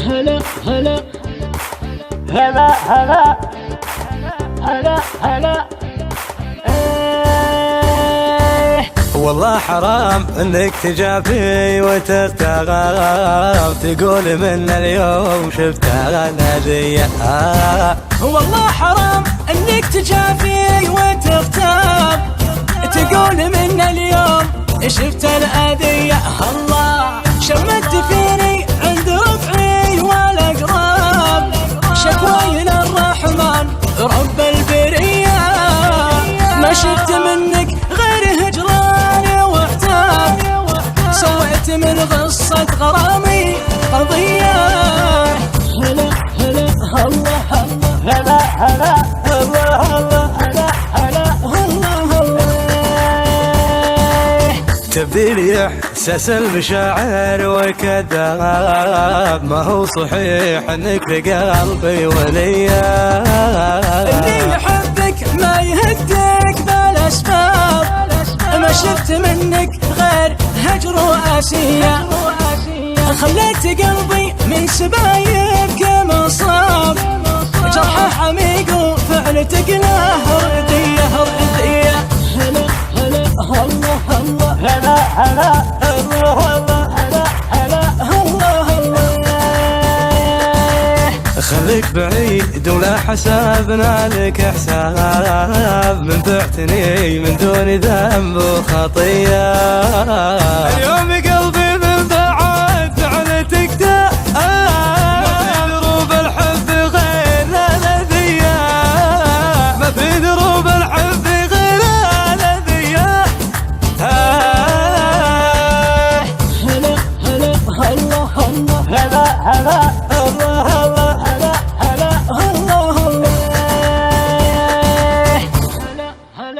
هلا هلا هلا هلا هلا هلا. والله حرام انك تجافي وتغتاب، تقول من اليوم شفتها نادية. والله حرام انك تجافي وتغتاب، تقول من اليوم شفت الأذية. الله شمت فيني عند ربعي والاقراب، شكواي للرحمن رب البرية. ما شفت منك غير هجران وعتاب، سويت من غصة غرامي قضية. هلا هلا الله هلا هلا الله هلا هلا الله. تبدي لي احساس المشاعر والكذاب، ما هو صحيح انك لقلبي وليا. اللي يحبك ما يهدك بالاسباب، ما شفت منك غير هجر واسية. خليت قلبي من سبايبك مصاب، جرح عميق وفعل تقلاه ردية ردية. هلا هلا الله الله هلا هلا الله الله هلا هلا الله الله. خليك بعيد ولا حسابنا لك حساب، منفعتني من دون ذنب وخطية. اليوم قلبي من بعد فعلتك ده، ما في دروب الحب غير الأذية، ما في دروب الحب غير الأذية. هلا هلا الله الله هلا هلا الله الله هلا هلا الله الله. هلا هلا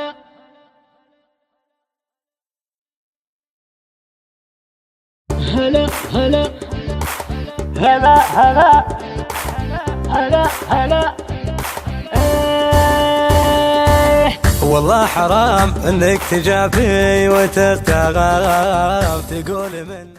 هلا هلا هلا هلا هلا هلا. والله حرام انك تجافي وتغتاب، تقول من